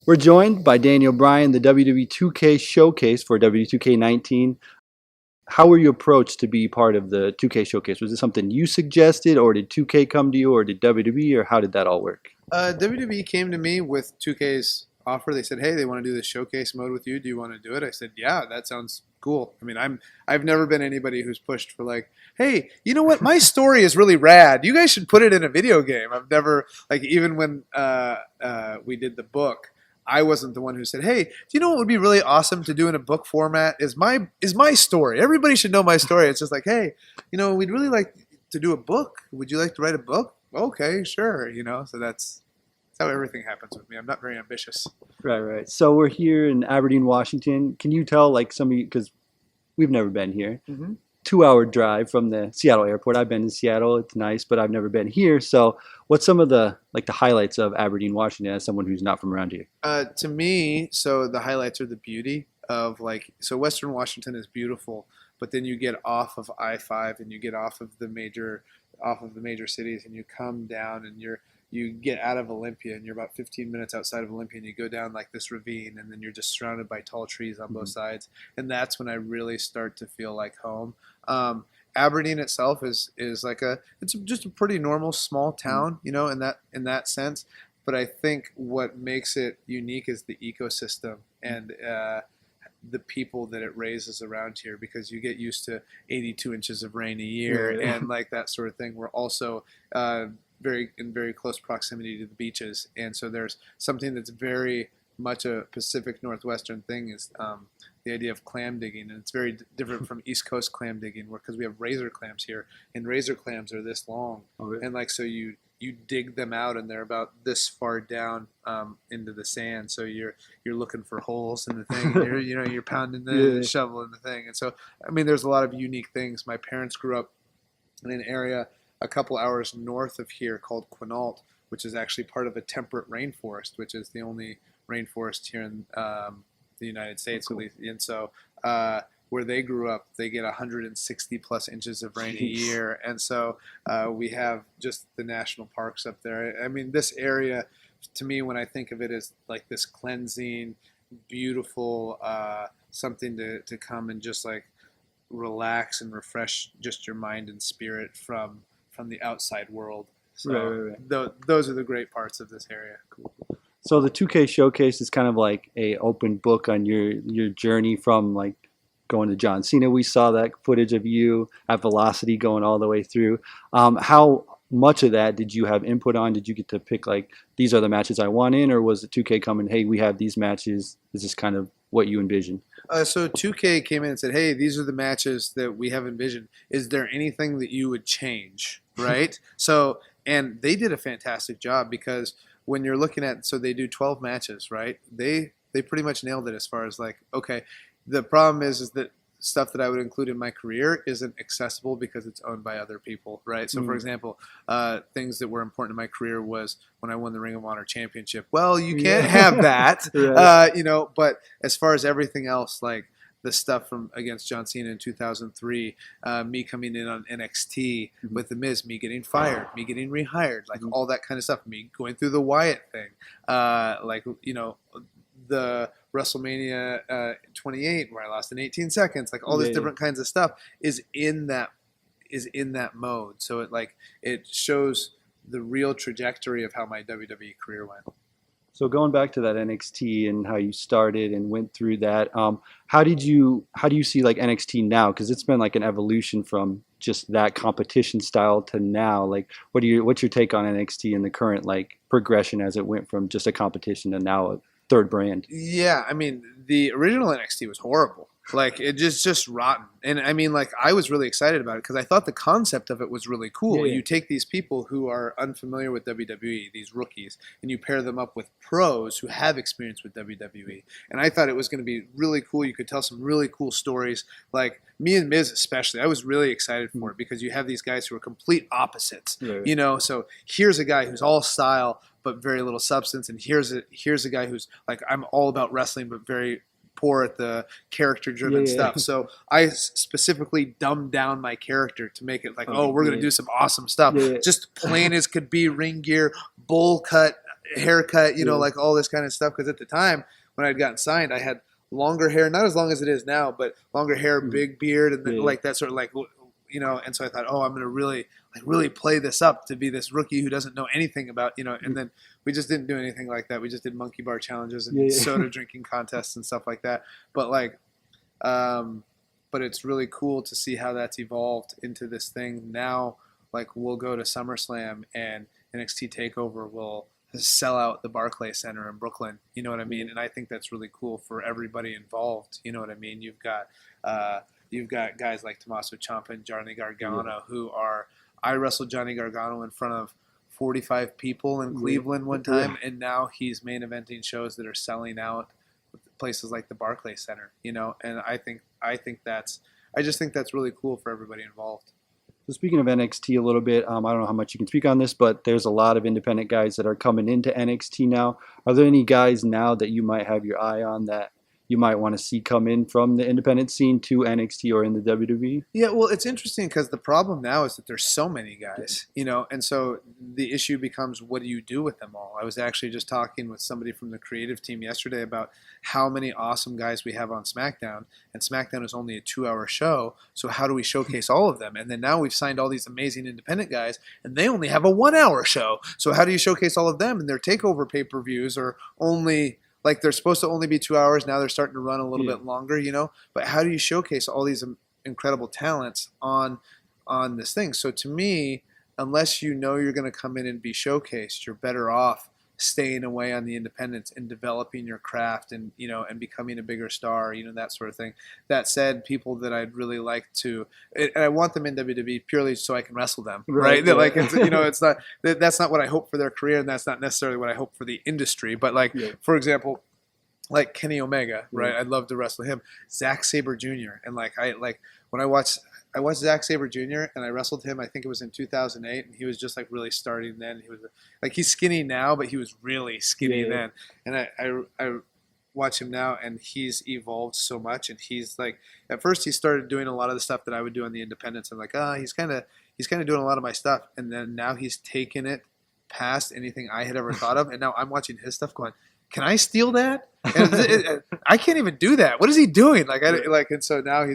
We're joined by Daniel Bryan, the WWE 2K showcase for WWE 2K19. How were you approached to be part of the 2K showcase? Was it something you suggested, or did 2K come to you, or did WWE, or how did that all work? WWE came to me with 2K's offer. They said, "Hey, they want to do this showcase mode with you. Do you want to do it?" I said, "Yeah, that sounds cool." I mean, I've never been anybody who's pushed for like, "Hey, you know what? My story is really rad. You guys should put it in a video game." I've never like even when we did the book. I wasn't the one who said, "Hey, do you know what would be really awesome to do in a book format? Is my story. Everybody should know my story." It's just like, "Hey, we'd really like to do a book. Would you like to write a book?" Okay, sure. So that's how everything happens with me. I'm not very ambitious. Right. So we're here in Aberdeen, Washington. Can you tell, like, some of you, because we've never been here, Mm-hmm. 2 hour drive from the Seattle airport. I've been in Seattle. It's nice, but I've never been here. So what's some of the highlights of Aberdeen, Washington, as someone who's not from around here? To me, so the highlights are the beauty of so Western Washington is beautiful, but then you get off of I-5 and you get off of the major cities and you come down and you get out of Olympia and you're about 15 minutes outside of Olympia and you go down like this ravine and then you're just surrounded by tall trees on both sides, and that's when I really start to feel like home. Aberdeen itself is like it's just a pretty normal small town, in that sense. But I think what makes it unique is the ecosystem and the people that it raises around here, because you get used to 82 inches of rain a year and like that sort of thing. We're also very close proximity to the beaches, and so there's something that's very much a Pacific Northwestern thing is the idea of clam digging, and it's very different from East Coast clam digging, because we have razor clams here, and razor clams are this long, and like so you dig them out, and they're about this far down into the sand. So you're looking for holes in the thing, and you're pounding the shovel in the thing, and so I mean, there's a lot of unique things. My parents grew up in an area a couple hours north of here called Quinault, which is actually part of a temperate rainforest, which is the only rainforest here in the United States, at least. And so where they grew up, they get 160 plus inches of rain a year. And so we have just the national parks up there. I mean, this area, to me, when I think of it, is like this cleansing, beautiful, something to come and just like relax and refresh just your mind and spirit from the outside world. So those are the great parts of this area. Cool. So the 2K showcase is kind of like a open book on your journey from like going to John Cena. We saw that footage of you at Velocity going all the way through. How much of that did you have input on? Did you get to pick like these are the matches I want in, or was the 2K coming, hey, we have these matches? Is this kind of what you envisioned? So 2K came in and said, "Hey, these are the matches that we have envisioned. Is there anything that you would change?" Right? And they did a fantastic job, because when you're looking at, so they do 12 matches, right? They pretty much nailed it as far as like, okay, the problem is that stuff that I would include in my career isn't accessible because it's owned by other people, right? So, for example, things that were important in my career was when I won the Ring of Honor Championship. Well, you can't have that, But as far as everything else, like the stuff from against John Cena in 2003, me coming in on NXT with The Miz, me getting fired, me getting rehired, like all that kind of stuff, me going through the Wyatt thing, the WrestleMania 28 where I lost in 18 seconds, like all this different kinds of stuff is in that mode. So it shows the real trajectory of how my WWE career went. So going back to that NXT and how you started and went through that, how do you see like NXT now? Because it's been like an evolution from just that competition style to now. Like, what's your take on NXT and the current like progression as it went from just a competition to now a third brand? Yeah, I mean, the original NXT was horrible. Like, it just rotten. And I mean, like, I was really excited about it because I thought the concept of it was really cool. You take these people who are unfamiliar with WWE, these rookies, and you pair them up with pros who have experience with WWE. And I thought it was going to be really cool. You could tell some really cool stories. Like, me and Miz especially, I was really excited for it because you have these guys who are complete opposites. So here's a guy who's all style but very little substance, and here's a guy who's like, I'm all about wrestling but very poor at the character-driven stuff. So I specifically dumbed down my character to make it like, we're going to do some awesome stuff. Just plain as could be, ring gear, bowl cut, haircut, like all this kind of stuff. Because at the time when I'd gotten signed, I had longer hair, not as long as it is now, but longer hair, big beard, and then like that sort of like, and so I thought, oh, I'm going to really play this up to be this rookie who doesn't know anything about, and then we just didn't do anything like that. We just did monkey bar challenges and soda drinking contests and stuff like that. But like, but it's really cool to see how that's evolved into this thing. Now, like, we'll go to SummerSlam and NXT TakeOver will sell out the Barclays Center in Brooklyn. You know what I mean? And I think that's really cool for everybody involved. You know what I mean? You've got guys like Tommaso Ciampa and Johnny Gargano who are. I wrestled Johnny Gargano in front of 45 people in Cleveland one time, and now he's main eventing shows that are selling out places like the Barclays Center. And I just think that's really cool for everybody involved. So speaking of NXT a little bit, I don't know how much you can speak on this, but there's a lot of independent guys that are coming into NXT now. Are there any guys now that you might have your eye on that you might want to see come in from the independent scene to NXT or in the WWE? Yeah, well, it's interesting because the problem now is that there's so many guys, and so the issue becomes, what do you do with them all? I was actually just talking with somebody from the creative team yesterday about how many awesome guys we have on SmackDown, and SmackDown is only a 2-hour show, so how do we showcase all of them? And then now we've signed all these amazing independent guys, and they only have a 1-hour show, so how do you showcase all of them? And their TakeOver pay-per-views are only... Like, they're supposed to only be 2 hours. Now they're starting to run a little bit longer, But how do you showcase all these incredible talents on this thing? So to me, unless you're going to come in and be showcased, you're better off staying away on the independents and developing your craft and and becoming a bigger star, that sort of thing. That said, people that I'd really like to, and I want them in WWE purely so I can wrestle them, right? Yeah. Like, it's not, that's not what I hope for their career, and that's not necessarily what I hope for the industry. But like, for example, like Kenny Omega, right? I'd love to wrestle him. Zack Sabre Jr. And when I watched Zack Sabre Jr. and I wrestled him, I think it was in 2008, and he was just like really starting then. He was like, he's skinny now, but he was really skinny then. And I watch him now, and he's evolved so much. And he's like, at first he started doing a lot of the stuff that I would do on the independents. I'm like, he's kind of doing a lot of my stuff. And then now he's taken it past anything I had ever thought of. And now I'm watching his stuff going, can I steal that? And I can't even do that. What is he doing? And so now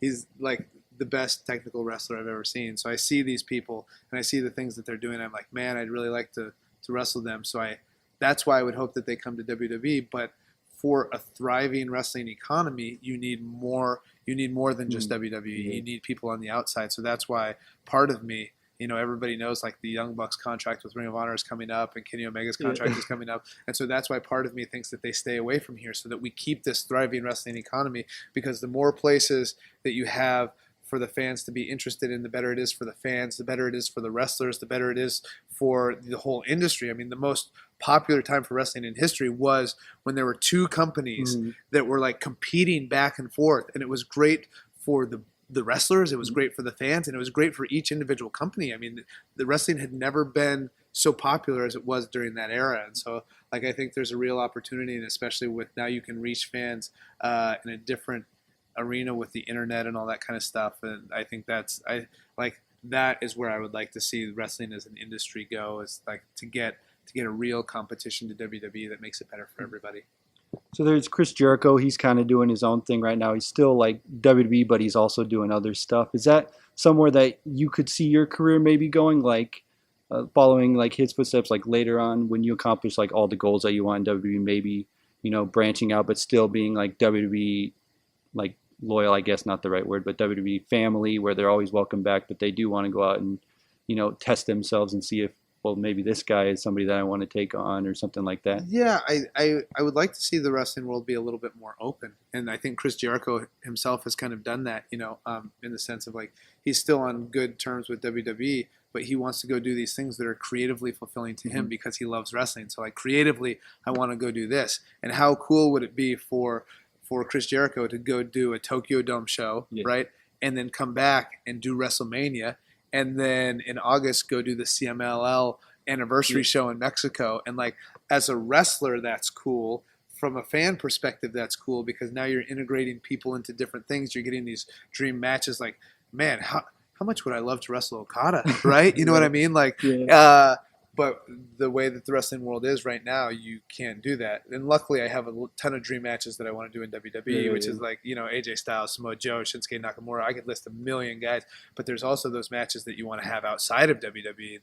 he's like the best technical wrestler I've ever seen. So I see these people and I see the things that they're doing. I'm like, man, I'd really like to wrestle them. So that's why I would hope that they come to WWE. But for a thriving wrestling economy, you need more than just WWE. You need people on the outside. So that's why part of me, everybody knows like the Young Bucks contract with Ring of Honor is coming up and Kenny Omega's contract is coming up. And so that's why part of me thinks that they stay away from here so that we keep this thriving wrestling economy, because the more places that you have for the fans to be interested in, the better it is for the fans, the better it is for the wrestlers, the better it is for the whole industry. I mean, the most popular time for wrestling in history was when there were two companies that were like competing back and forth, and it was great for the wrestlers, it was great for the fans, and it was great for each individual company. I mean, the wrestling had never been so popular as it was during that era. And so, like, I think there's a real opportunity, and especially with now you can reach fans in a different arena with the internet and all that kind of stuff. And I think that is where I would like to see wrestling as an industry go, is like to get a real competition to WWE that makes it better for everybody. So there's Chris Jericho. He's kind of doing his own thing right now. He's still like WWE, but he's also doing other stuff. Is that somewhere that you could see your career maybe going, like following like his footsteps, like later on when you accomplish like all the goals that you want in WWE, maybe, branching out, but still being like WWE, like loyal, I guess not the right word, but WWE family, where they're always welcome back, but they do want to go out and, test themselves and see if, well, maybe this guy is somebody that I want to take on or something like that. Yeah, I would like to see the wrestling world be a little bit more open. And I think Chris Jericho himself has kind of done that, in the sense of like, he's still on good terms with WWE, but he wants to go do these things that are creatively fulfilling to him because he loves wrestling. So like creatively, I want to go do this. And how cool would it be for Chris Jericho to go do a Tokyo Dome show, right? And then come back and do WrestleMania. And then in August, go do the CMLL anniversary show in Mexico. And like, as a wrestler, that's cool. From a fan perspective, that's cool, because now you're integrating people into different things. You're getting these dream matches. Like, man, how much would I love to wrestle Okada, right? You know what I mean? Like, But the way that the wrestling world is right now, you can't do that. And luckily, I have a ton of dream matches that I want to do in WWE, which is like, AJ Styles, Samoa Joe, Shinsuke Nakamura. I could list a million guys, but there's also those matches that you want to have outside of WWE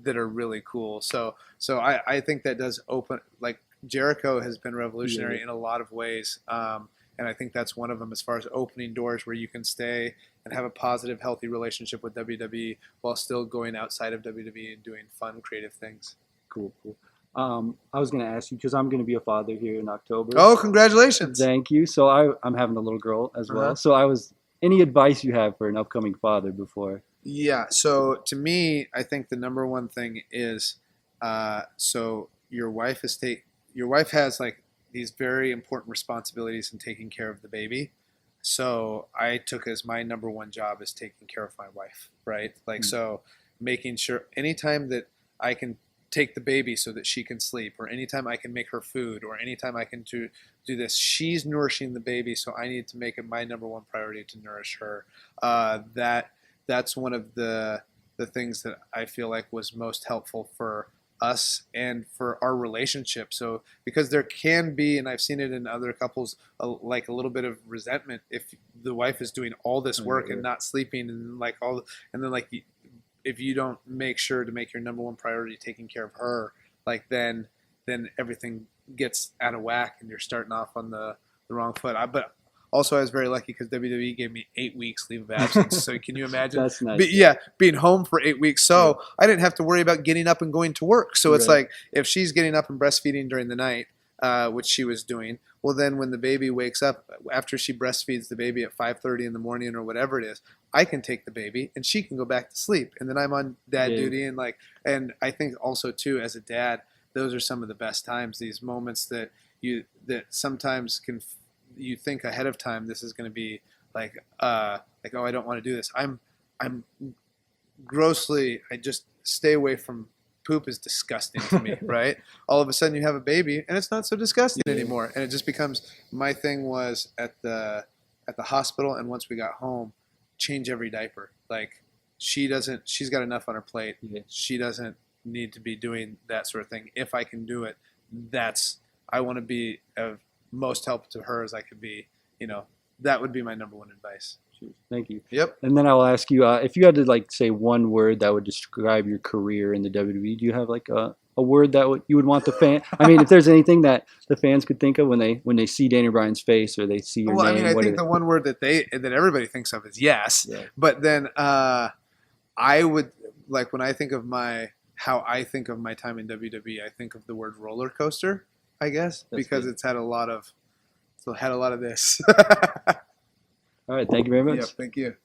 that are really cool. So I think that does open, like, Jericho has been revolutionary in a lot of ways. And I think that's one of them as far as opening doors where you can stay and have a positive, healthy relationship with WWE while still going outside of WWE and doing fun, creative things. Cool. I was going to ask you, because I'm going to be a father here in October. Oh, congratulations. Thank you. So I'm having a little girl as well. So any advice you have for an upcoming father before? Yeah. So to me, I think the number one thing is, so your wife has like these very important responsibilities in taking care of the baby. So I took as my number one job is taking care of my wife, right? Like, so making sure anytime that I can take the baby so that she can sleep, or anytime I can make her food, or anytime I can do this, she's nourishing the baby. So I need to make it my number one priority to nourish her. That's one of the things that I feel like was most helpful for us and for our relationship. So because there can be, and I've seen it in other couples, like a little bit of resentment if the wife is doing all this work and not sleeping, and then if you don't make sure to make your number one priority taking care of her, like then everything gets out of whack and you're starting off on the wrong foot. But also, I was very lucky because WWE gave me 8 weeks leave of absence. So can you imagine? That's nice. Being home for 8 weeks. So I didn't have to worry about getting up and going to work. So it's like, if she's getting up and breastfeeding during the night, which she was doing, well, then when the baby wakes up, after she breastfeeds the baby at 5:30 in the morning or whatever it is, I can take the baby and she can go back to sleep. And then I'm on dad duty. And I think also too, as a dad, those are some of the best times, these moments that sometimes you think ahead of time this is going to be like oh, I don't want to do this. I'm grossly, I just stay away from poop. Is disgusting to me, right? All of a sudden you have a baby and it's not so disgusting anymore, and it just becomes, my thing was at the hospital, and once we got home, change every diaper. Like, she's got enough on her plate. She doesn't need to be doing that sort of thing. If I can do it, I want to be of most help to her as I could be. That would be my number one advice. Thank you. Yep. And then I'll ask you, if you had to say one word that would describe your career in the WWE, do you have a word that you would want the fan? I mean, if there's anything that the fans could think of when they see Daniel Bryan's face or they see your name. Well, I mean, I think the one word that everybody thinks of is yes. Yeah. But then I would, like, when I think of how I think of my time in WWE, I think of the word roller coaster, I guess, because it's had a lot of this. All right. Thank you very much. Yeah, thank you.